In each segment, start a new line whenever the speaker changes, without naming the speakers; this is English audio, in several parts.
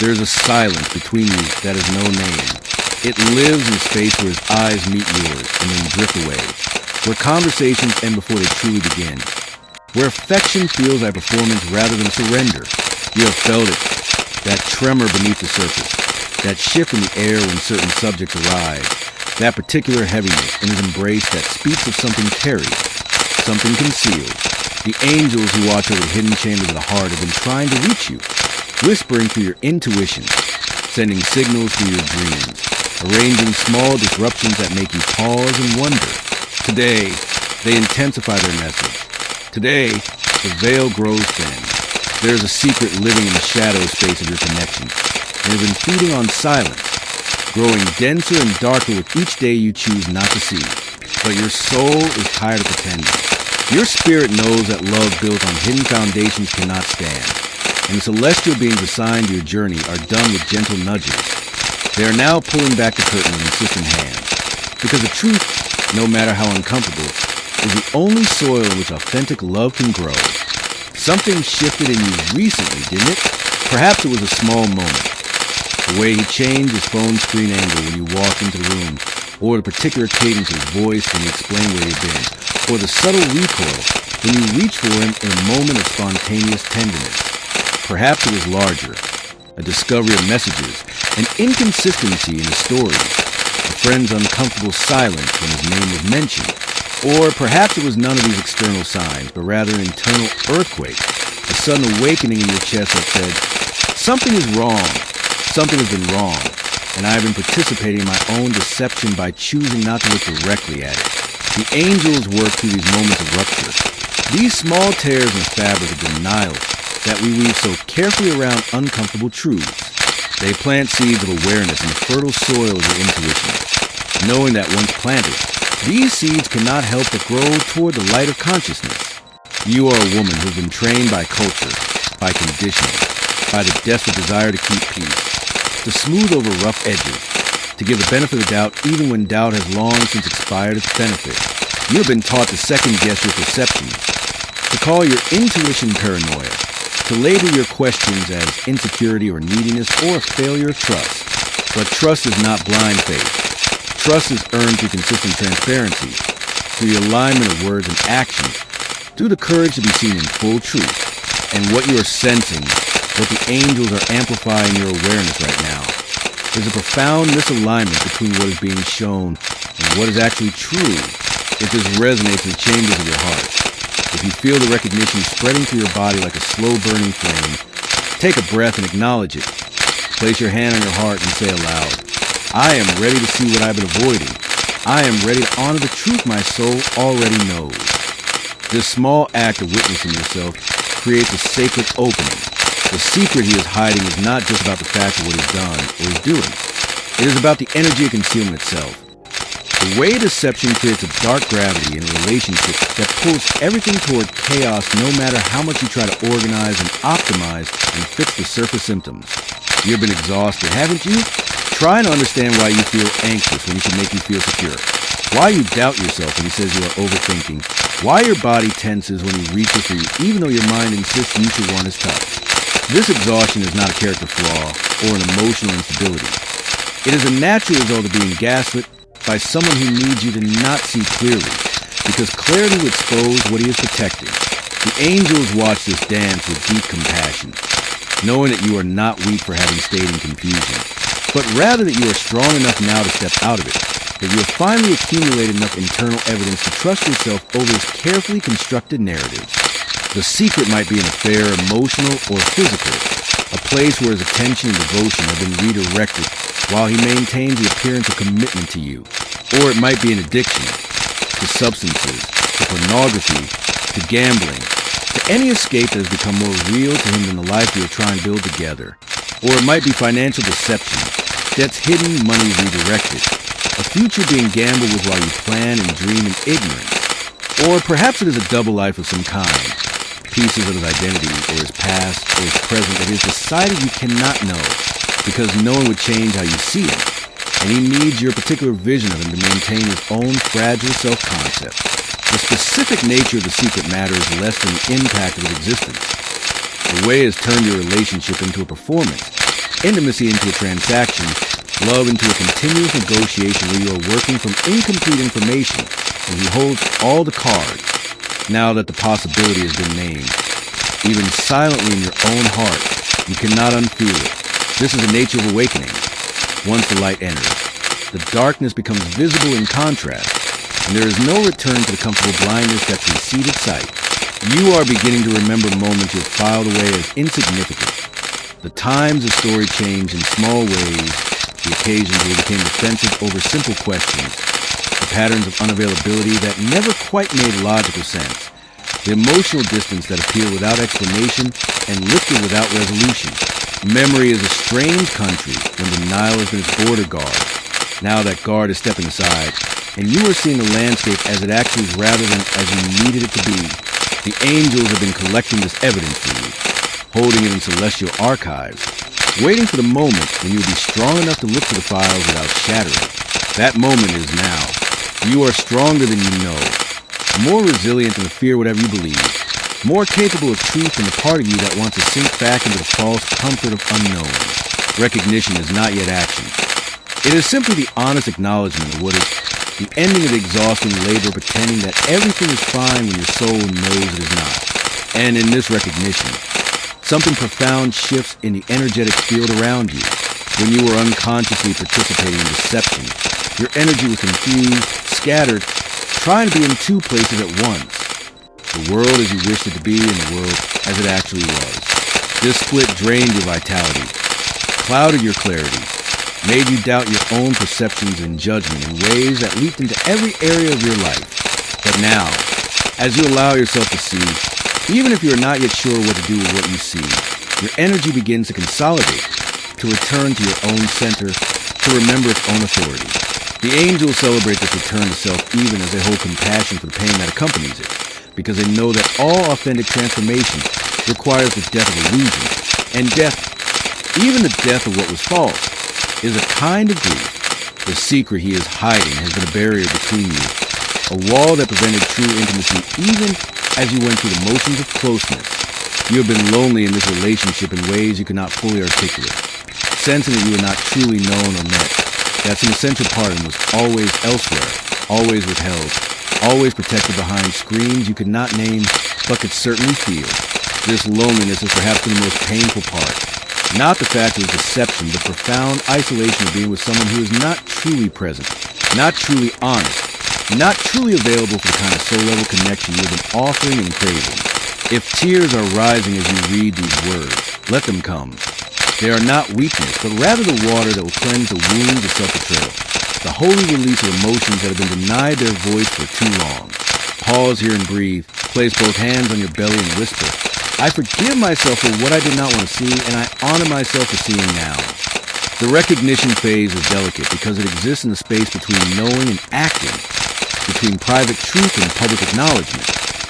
There is a silence between you that has no name. It lives in space where his eyes meet yours and then drift away, where conversations end before they truly begin, where affection feels like performance rather than surrender. You have felt it, that tremor beneath the surface, that shift in the air when certain subjects arise, that particular heaviness in his embrace that speaks of something carried, something concealed. The angels who watch over the hidden chambers of the heart have been trying to reach you, whispering through your intuition, sending signals through your dreams, arranging small disruptions that make you pause and wonder. Today, they intensify their message. Today, the veil grows thin. There is a secret living in the shadow space of your connection, and has been feeding on silence, growing denser and darker with each day you choose not to see. But your soul is tired of pretending. Your spirit knows that love built on hidden foundations cannot stand, and the celestial beings assigned to your journey are done with gentle nudges. They are now pulling back the curtain with insistent hands, because the truth, no matter how uncomfortable, is the only soil in which authentic love can grow. Something shifted in you recently, didn't it? Perhaps it was a small moment. The way he changed his phone screen angle when you walked into the room, or the particular cadence of his voice when he explained where he'd been, or the subtle recoil when you reached for him in a moment of spontaneous tenderness. Perhaps it was larger, a discovery of messages, an inconsistency in his stories, a friend's uncomfortable silence when his name was mentioned. Or perhaps it was none of these external signs, but rather an internal earthquake, a sudden awakening in your chest that said, something is wrong, something has been wrong, and I have been participating in my own deception by choosing not to look directly at it. The angels work through these moments of rupture, these small tears in the fabric of denial that we weave so carefully around uncomfortable truths. They plant seeds of awareness in the fertile soil of your intuition, knowing that once planted, these seeds cannot help but grow toward the light of consciousness. You are a woman who's been trained by culture, by conditioning, by the desperate desire to keep peace, to smooth over rough edges, to give the benefit of the doubt even when doubt has long since expired its benefit. You have been taught to second-guess your perceptions, to call your intuition paranoia, to label your questions as insecurity or neediness or a failure of trust. But trust is not blind faith. Trust is earned through consistent transparency, through the alignment of words and actions, through the courage to be seen in full truth. And what you are sensing, what the angels are amplifying your awareness right now, is a profound misalignment between what is being shown and what is actually true. If this resonates in the chambers of your heart, if you feel the recognition spreading through your body like a slow-burning flame, take a breath and acknowledge it. Place your hand on your heart and say aloud, I am ready to see what I've been avoiding. I am ready to honor the truth my soul already knows. This small act of witnessing yourself creates a sacred opening. The secret he is hiding is not just about the fact of what he's done or he's doing. It is about the energy of concealment itself. The way deception creates a dark gravity in a relationship that pulls everything toward chaos no matter how much you try to organize and optimize and fix the surface symptoms. You've been exhausted, haven't you? Try to understand why you feel anxious when he should make you feel secure. Why you doubt yourself when he says you are overthinking. Why your body tenses when he reaches for you even though your mind insists you should want his touch. This exhaustion is not a character flaw or an emotional instability. It is a natural result of being gaslit by someone who needs you to not see clearly, because clarity will expose what he is protecting. The angels watch this dance with deep compassion, knowing that you are not weak for having stayed in confusion, but rather that you are strong enough now to step out of it, that you have finally accumulated enough internal evidence to trust yourself over his carefully constructed narratives. The secret might be an affair, emotional or physical, a place where his attention and devotion have been redirected while he maintains the appearance of commitment to you. Or it might be an addiction, to substances, to pornography, to gambling, to any escape that has become more real to him than the life you are trying to build together. Or it might be financial deception, debts hidden, money redirected, a future being gambled with while you plan and dream in ignorance. Or perhaps it is a double life of some kind, pieces of his identity, or his past, or his present that he has decided you cannot know, because knowing would change how you see him, and he needs your particular vision of him to maintain his own fragile self-concept. The specific nature of the secret matters less than the impact of his existence. The way has turned your relationship into a performance, intimacy into a transaction, love into a continuous negotiation where you are working from incomplete information and he holds all the cards, now that the possibility has been named. Even silently in your own heart, you cannot unfeel it. This is the nature of awakening. Once the light enters, the darkness becomes visible in contrast, and there is no return to the comfortable blindness that preceded sight. You are beginning to remember moments you have filed away as insignificant. The times the story changed in small ways, the occasions where you became defensive over simple questions, the patterns of unavailability that never quite made logical sense, the emotional distance that appeared without explanation and lifted without resolution. Memory is a strange country when denial has been its border guard. Now that guard is stepping aside, and you are seeing the landscape as it actually is rather than as you needed it to be. The angels have been collecting this evidence for you, holding it in celestial archives, waiting for the moment when you will be strong enough to look for the files without shattering. That moment is now. You are stronger than you know, more resilient than the fear whatever you believe, more capable of truth than the part of you that wants to sink back into the false comfort of unknown. Recognition is not yet action. It is simply the honest acknowledgement of what is the ending of the exhausting labor pretending that everything is fine when your soul knows it is not. And in this recognition, something profound shifts in the energetic field around you. When you were unconsciously participating in deception, your energy was confused, scattered, trying to be in two places at once. The world as you wished it to be and the world as it actually was. This split drained your vitality, clouded your clarity, made you doubt your own perceptions and judgment in ways that leaped into every area of your life. But now, as you allow yourself to see, even if you are not yet sure what to do with what you see, your energy begins to consolidate, to return to your own center, to remember its own authority. The angels celebrate this return to self even as they hold compassion for the pain that accompanies it, because they know that all authentic transformation requires the death of illusion, and death, even the death of what was false, is a kind of grief. The secret he is hiding has been a barrier between you, a wall that prevented true intimacy even as you went through the motions of closeness. You have been lonely in this relationship in ways you cannot fully articulate, sensing that you are not truly known or met, that some essential part of him was always elsewhere, always withheld, always protected behind screens you could not name but could certainly feel. This loneliness is perhaps the most painful part. Not the fact of deception, but profound isolation of being with someone who is not truly present, not truly honest, not truly available for the kind of soul-level connection you have been offering and craving. If tears are rising as you read these words, let them come. They are not weakness, but rather the water that will cleanse the wounds of self-betrayal, the holy release of emotions that have been denied their voice for too long. Pause here and breathe. Place both hands on your belly and whisper, I forgive myself for what I did not want to see, and I honor myself for seeing now. The recognition phase is delicate because it exists in the space between knowing and acting, between private truth and public acknowledgement.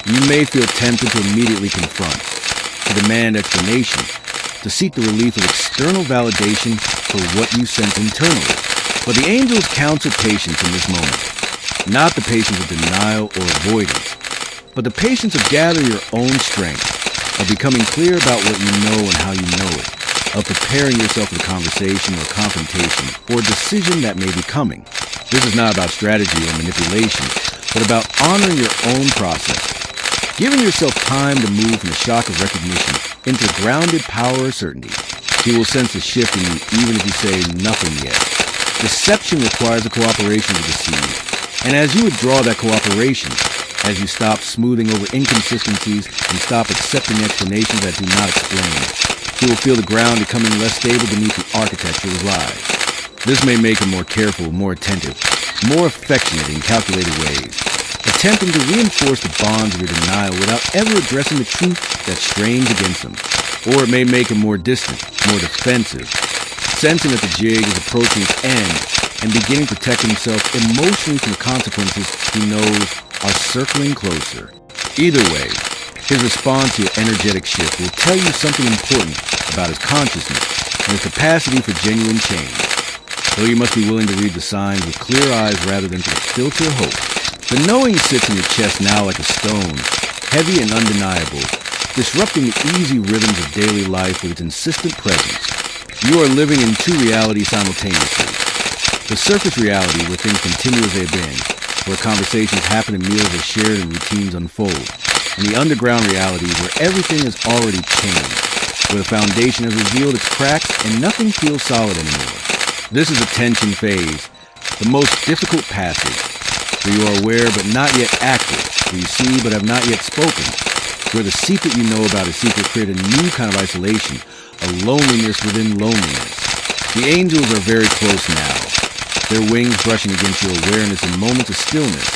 You may feel tempted to immediately confront, to demand explanation, to seek the relief of external validation for what you sense internally. But the angels counsel patience in this moment, not the patience of denial or avoidance, but the patience of gathering your own strength, of becoming clear about what you know and how you know it, of preparing yourself for the conversation or confrontation or decision that may be coming. This is not about strategy or manipulation, but about honoring your own process, giving yourself time to move from the shock of recognition into grounded power or certainty. He will sense the shift in you even if you say nothing yet. Deception requires the cooperation to deceive, and as you withdraw that cooperation, as you stop smoothing over inconsistencies and stop accepting explanations that do not explain, he will feel the ground becoming less stable beneath the architecture of his lies. This may make him more careful, more attentive, more affectionate in calculated ways, attempting to reinforce the bonds of your denial without ever addressing the truth that strains against them. Or it may make him more distant, more defensive, sensing that the jig is approaching its end and beginning to protect himself emotionally from the consequences he knows are circling closer. Either way, his response to your energetic shift will tell you something important about his consciousness and his capacity for genuine change. Though you must be willing to read the signs with clear eyes rather than through a filter of hope. The knowing sits in your chest now like a stone, heavy and undeniable, disrupting the easy rhythms of daily life with its insistent presence. You are living in two realities simultaneously. The surface reality, where things continue as they've been, where conversations happen and meals are shared and routines unfold. And the underground reality, where everything has already changed, where the foundation has revealed its cracks and nothing feels solid anymore. This is a tension phase, the most difficult passage, where you are aware but not yet active, where you see but have not yet spoken, where the secret you know about a secret creates a new kind of isolation, a loneliness within loneliness. The angels are very close now, their wings brushing against your awareness in moments of stillness,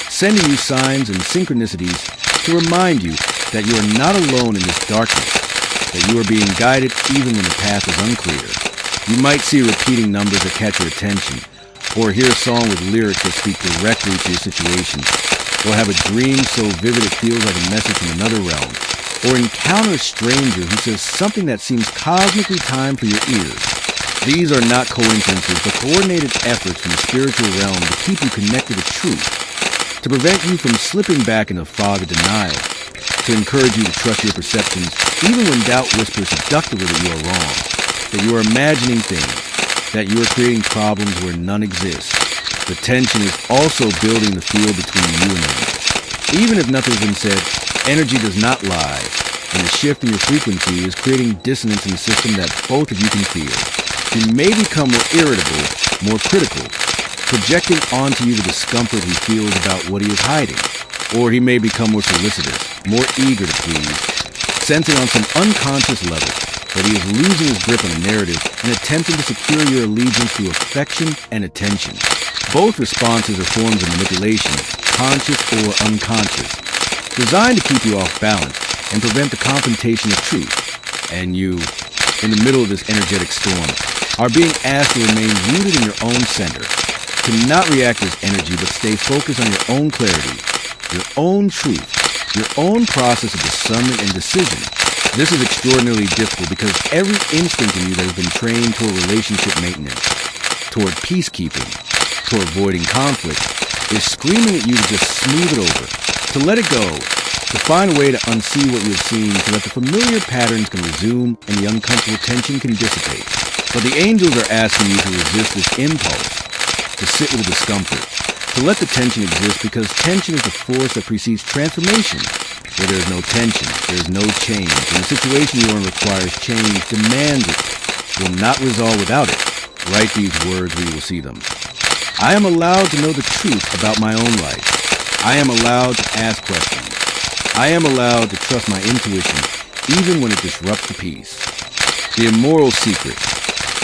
sending you signs and synchronicities to remind you that you are not alone in this darkness, that you are being guided even when the path is unclear. You might see repeating numbers that catch your attention, or hear a song with lyrics that speak directly to your situation, or have a dream so vivid it feels like a message from another realm, or encounter a stranger who says something that seems cosmically timed for your ears. These are not coincidences, but coordinated efforts from the spiritual realm to keep you connected to truth, to prevent you from slipping back in a fog of denial, to encourage you to trust your perceptions even when doubt whispers seductively that you are wrong, that you are imagining things, that you are creating problems where none exist. The tension is also building the field between you and them. Even if nothing's been said, energy does not lie, and the shift in your frequency is creating dissonance in the system that both of you can feel. You may become more irritable, more critical, projecting onto you the discomfort he feels about what he is hiding. Or he may become more solicitous, more eager to please, sensing on some unconscious level that he is losing his grip on a narrative and attempting to secure your allegiance through affection and attention. Both responses are forms of manipulation, conscious or unconscious, designed to keep you off balance and prevent the confrontation of truth. And you, in the middle of this energetic storm, are being asked to remain rooted in your own center, to not react as energy but stay focused on your own clarity, your own truth, your own process of discernment and decision. This is extraordinarily difficult because every instinct in you that has been trained toward relationship maintenance, toward peacekeeping, toward avoiding conflict, is screaming at you to just smooth it over, to let it go, to find a way to unsee what you have seen so that the familiar patterns can resume and the uncomfortable tension can dissipate. But the angels are asking you to resist this impulse, to sit with the discomfort, to let the tension exist because tension is the force that precedes transformation. Where there is no tension, there is no change, and the situation you are in requires change, demands it, will not resolve without it. Write these words where you will see them. I am allowed to know the truth about my own life. I am allowed to ask questions. I am allowed to trust my intuition even when it disrupts the peace. The immoral secret.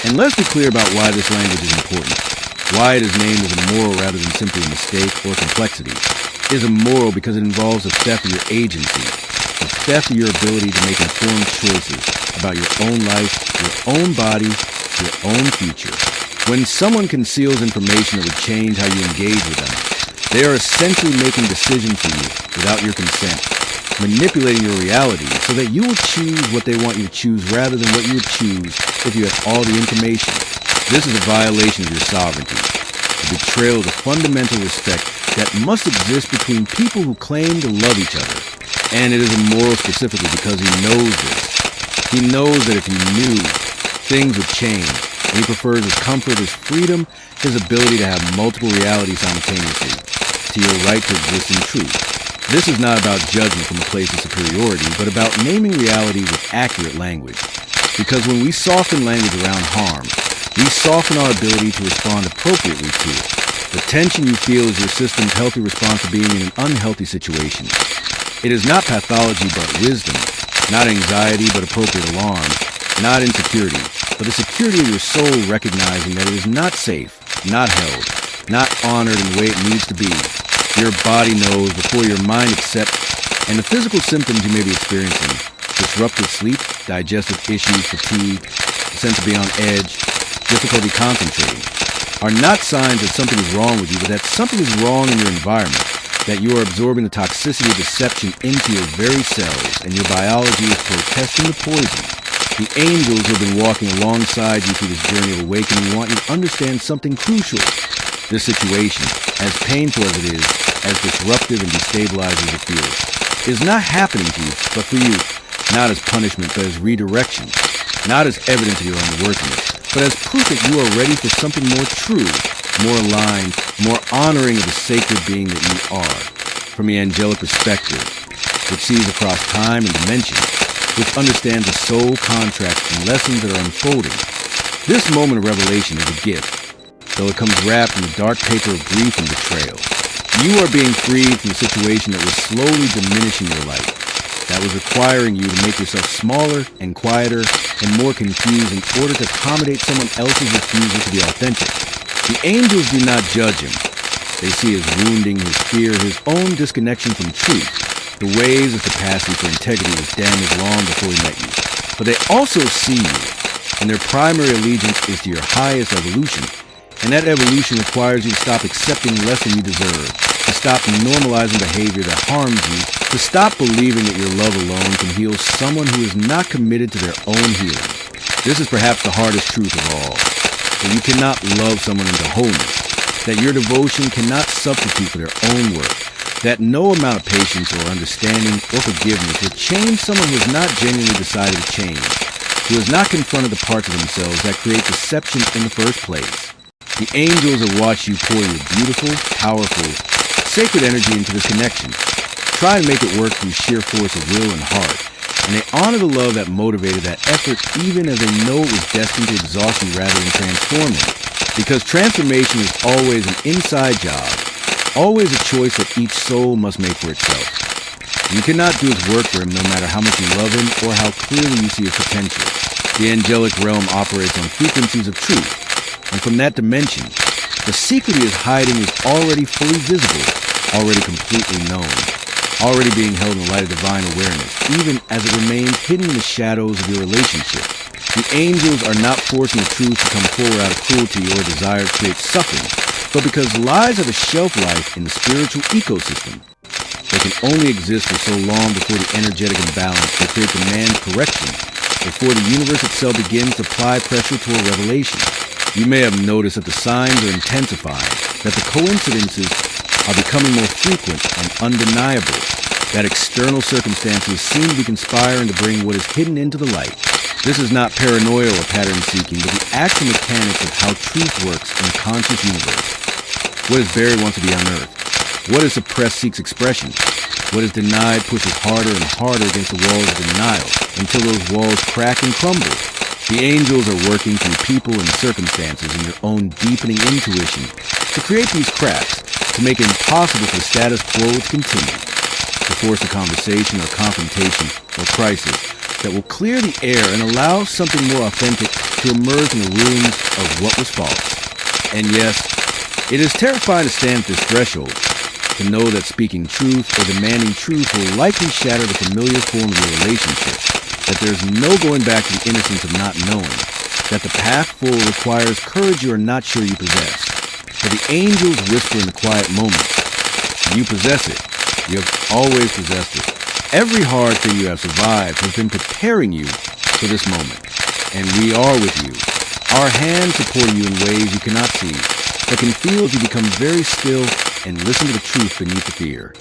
And let's be clear about why this language is important. Why it is named as immoral rather than simply a mistake or complexity. It is immoral because it involves the theft of your agency, the theft of your ability to make informed choices about your own life, your own body, your own future. When someone conceals information that would change how you engage with them, they are essentially making decisions for you without your consent, manipulating your reality so that you will choose what they want you to choose rather than what you would choose if you had all the information. This is a violation of your sovereignty, a betrayal of the fundamental respect that must exist between people who claim to love each other. And it is immoral specifically because he knows this. He knows that if he knew, things would change, and he prefers his comfort, his freedom, his ability to have multiple realities simultaneously, to your right to exist in truth. This is not about judgment from a place of superiority, but about naming reality with accurate language. Because when we soften language around harm, we soften our ability to respond appropriately to it. The tension you feel is your system's healthy response to being in an unhealthy situation. It is not pathology but wisdom, not anxiety but appropriate alarm, not insecurity, but the security of your soul recognizing that it is not safe, not held, not honored in the way it needs to be. Your body knows before your mind accepts, and the physical symptoms you may be experiencing, disrupted sleep, digestive issues, fatigue, a sense of being on edge, difficulty concentrating, are not signs that something is wrong with you, but that something is wrong in your environment, that you are absorbing the toxicity of deception into your very cells, and your biology is protesting the poison. The angels who have been walking alongside you through this journey of awakening want you to understand something crucial. This situation, as painful as it is, as disruptive and destabilizing as it feels, is not happening to you, but for you. not as punishment, but as redirection, not as evidence of your unworthiness, but as proof that you are ready for something more true, more aligned, more honoring of the sacred being that you are. From the angelic perspective, which sees across time and dimension, which understands the soul contracts and lessons that are unfolding, this moment of revelation is a gift, though it comes wrapped in the dark paper of grief and betrayal. You are being freed from the situation that was slowly diminishing your light, that was requiring you to make yourself smaller and quieter and more confused in order to accommodate someone else's refusal to be authentic. The angels do not judge him. They see his wounding, his fear, his own disconnection from truth, the ways his capacity for integrity was damaged long before he met you. But they also see you, and their primary allegiance is to your highest evolution. And that evolution requires you to stop accepting less than you deserve, to stop normalizing behavior that harms you, to stop believing that your love alone can heal someone who is not committed to their own healing. This is perhaps the hardest truth of all, that you cannot love someone into wholeness, that your devotion cannot substitute for their own work, that no amount of patience or understanding or forgiveness will change someone who has not genuinely decided to change, who has not confronted the parts of themselves that create deception in the first place. The angels have watched you pour your beautiful, powerful, sacred energy into this connection. Try and make it work through sheer force of will and heart, and they honor the love that motivated that effort even as they know it was destined to exhaust you rather than transform you. Because transformation is always an inside job, always a choice that each soul must make for itself. You cannot do his work for him no matter how much you love him or how clearly you see his potential. The angelic realm operates on frequencies of truth, and from that dimension, the secret he is hiding is already fully visible, already completely known, already being held in the light of divine awareness, even as it remains hidden in the shadows of your relationship. The angels are not forcing the truth to come forward out of cruelty or desire to create suffering, but because lies have a shelf life in the spiritual ecosystem. They can only exist for so long before the energetic imbalance that create demands correction, before the universe itself begins to apply pressure to a revelation. You may have noticed that the signs are intensifying, that the coincidences are becoming more frequent and undeniable, that external circumstances seem to be conspiring to bring what is hidden into the light. This is not paranoia or pattern seeking, but the actual mechanics of how truth works in a conscious universe. What is buried wants to be unearthed. What is suppressed seeks expression. What is denied pushes harder and harder against the walls of denial until those walls crack and crumble. The angels are working through people and circumstances and your own deepening intuition to create these cracks, to make it impossible for the status quo to continue, to force a conversation or confrontation or crisis that will clear the air and allow something more authentic to emerge from the ruins of what was false. And yes, it is terrifying to stand at this threshold, to know that speaking truth or demanding truth will likely shatter the familiar form of your relationship, that there's no going back to the innocence of not knowing, that the path forward requires courage you are not sure you possess. For the angels whisper in the quiet moments, you possess it. You have always possessed it. Every hard thing you have survived has been preparing you for this moment. And we are with you. Our hands supporting you in ways you cannot see, but can feel as you become very still and listen to the truth beneath the fear.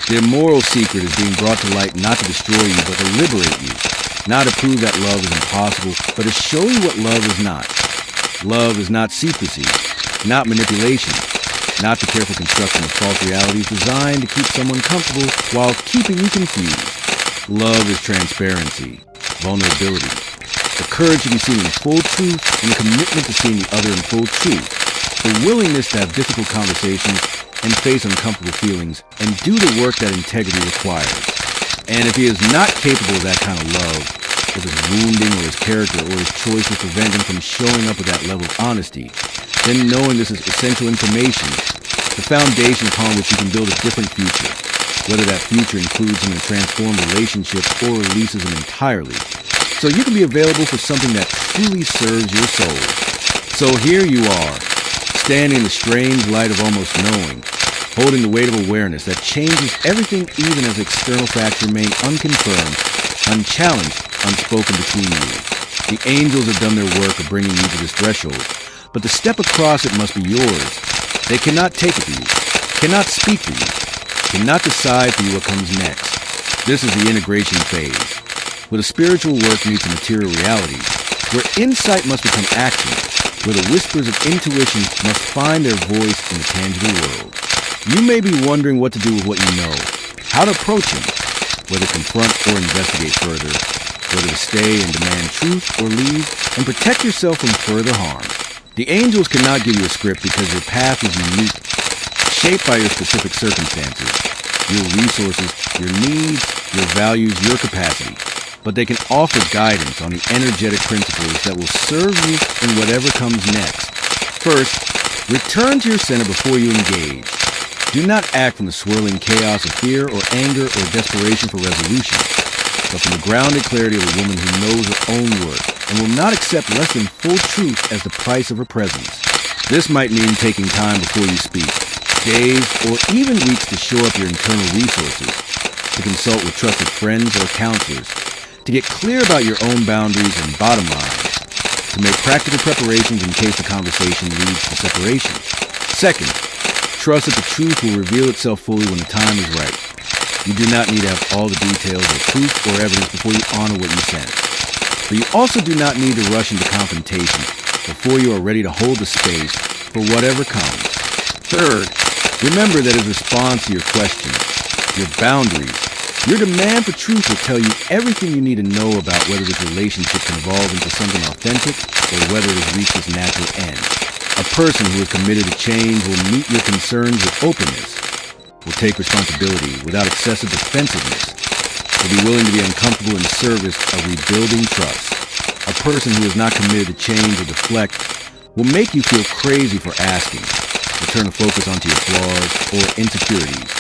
The immoral secret is being brought to light not to destroy you, but to liberate you. Not to prove that love is impossible, but to show you what love is not. Love is not secrecy, not manipulation, not the careful construction of false realities designed to keep someone comfortable while keeping you confused. Love is transparency, vulnerability, the courage to be seen in full truth and the commitment to seeing the other in full truth, the willingness to have difficult conversations and face uncomfortable feelings and do the work that integrity requires. And if he is not capable of that kind of love, if his wounding or his character or his choices prevent him from showing up with that level of honesty, then knowing this is essential information, the foundation upon which you can build a different future, whether that future includes him in a transformed relationship or releases him entirely, so you can be available for something that truly serves your soul. So here you are, standing in the strange light of almost knowing, holding the weight of awareness that changes everything even as external facts remain unconfirmed, unchallenged, unspoken between you. The angels have done their work of bringing you to this threshold, but the step across it must be yours. They cannot take it for you, cannot speak for you, cannot decide for you what comes next. This is the integration phase. where the spiritual work meets the material reality, where insight must become action, where the whispers of intuition must find their voice in the tangible world. You may be wondering what to do with what you know, how to approach him, whether confront or investigate further, whether to stay and demand truth or leave and protect yourself from further harm. The angels cannot give you a script because your path is unique, shaped by your specific circumstances, your resources, your needs, your values, your capacity. But they can offer guidance on the energetic principles that will serve you in whatever comes next. First, return to your center before you engage. Do not act from the swirling chaos of fear or anger or desperation for resolution, but from the grounded clarity of a woman who knows her own worth and will not accept less than full truth as the price of her presence. This might mean taking time before you speak, days or even weeks to shore up your internal resources, to consult with trusted friends or counselors, to get clear about your own boundaries and bottom lines, to make practical preparations in case the conversation leads to separation. Second, trust that the truth will reveal itself fully when the time is right. You do not need to have all the details or proof or evidence before you honor what you sense. But you also do not need to rush into confrontation before you are ready to hold the space for whatever comes. Third, remember that his response to your questions, your boundaries, your demand for truth will tell you everything you need to know about whether this relationship can evolve into something authentic or whether it has reached its natural end. A person who is committed to change will meet your concerns with openness, will take responsibility without excessive defensiveness, will be willing to be uncomfortable in service of rebuilding trust. A person who is not committed to change or deflect will make you feel crazy for asking, will turn the focus onto your flaws or insecurities,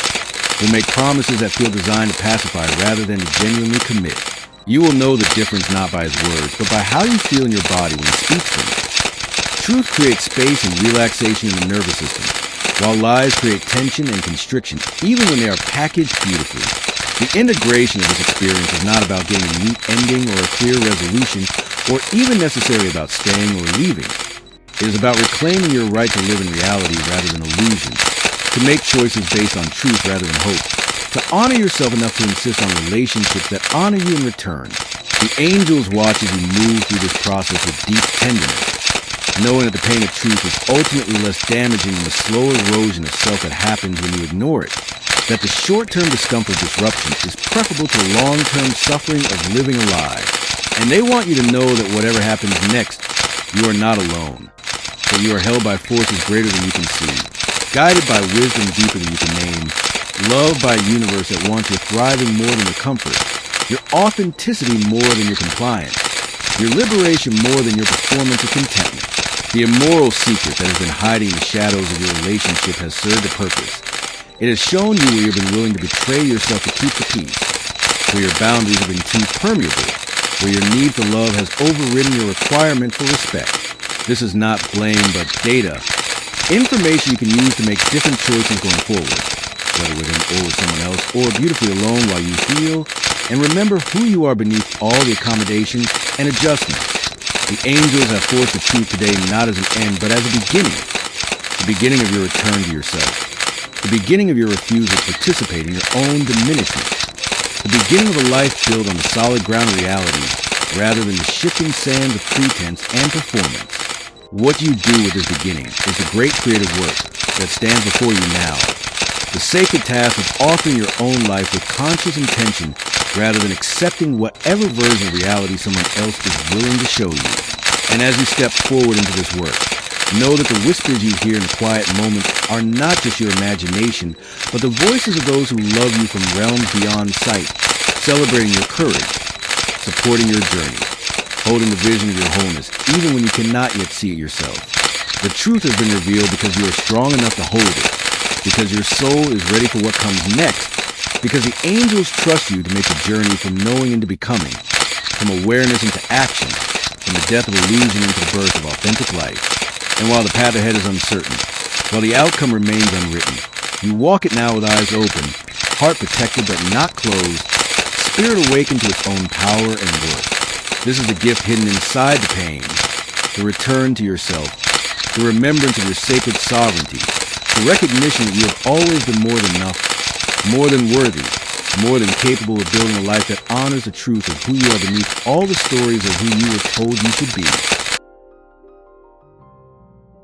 will make promises that feel designed to pacify rather than to genuinely commit. You will know the difference not by his words, but by how you feel in your body when he speaks them. Truth creates space and relaxation in the nervous system, while lies create tension and constriction, even when they are packaged beautifully. The integration of this experience is not about getting a neat ending or a clear resolution, or even necessarily about staying or leaving. It is about reclaiming your right to live in reality rather than illusion, to make choices based on truth rather than hope, to honor yourself enough to insist on relationships that honor you in return. The angels watch as you move through this process with deep tenderness, knowing that the pain of truth is ultimately less damaging than the slow erosion of self that happens when you ignore it, that the short-term discomfort disruption is preferable to the long-term suffering of living a lie. And they want you to know that whatever happens next, you are not alone, that you are held by forces greater than you can see, guided by wisdom deeper than you can name, loved by a universe that wants your thriving more than your comfort, your authenticity more than your compliance, your liberation more than your performance of contentment. The immoral secret that has been hiding in the shadows of your relationship has served a purpose. It has shown you where you have been willing to betray yourself to keep the peace, where your boundaries have been too permeable, where your need for love has overridden your requirement for respect. This is not blame, but data. Information you can use to make different choices going forward, whether with him or with someone else, or beautifully alone while you heal, and remember who you are beneath all the accommodations and adjustments. The angels have forced the truth today not as an end, but as a beginning. The beginning of your return to yourself. The beginning of your refusal to participate in your own diminishment. The beginning of a life built on the solid ground of reality, rather than the shifting sands of pretense and performance. What you do with this beginning is the great creative work that stands before you now. The sacred task of authoring your own life with conscious intention rather than accepting whatever version of reality someone else is willing to show you. And as you step forward into this work, know that the whispers you hear in quiet moments are not just your imagination, but the voices of those who love you from realms beyond sight, celebrating your courage, supporting your journey, holding the vision of your wholeness, even when you cannot yet see it yourself. The truth has been revealed because you are strong enough to hold it, because your soul is ready for what comes next, because the angels trust you to make the journey from knowing into becoming, from awareness into action, from the death of illusion into the birth of authentic life. And while the path ahead is uncertain, while the outcome remains unwritten, you walk it now with eyes open, heart protected but not closed, spirit awakened to its own power and worth. This is the gift hidden inside the pain, the return to yourself, the remembrance of your sacred sovereignty, the recognition that you have always been more than enough, more than worthy, more than capable of building a life that honors the truth of who you are beneath all the stories of who you were told you should be.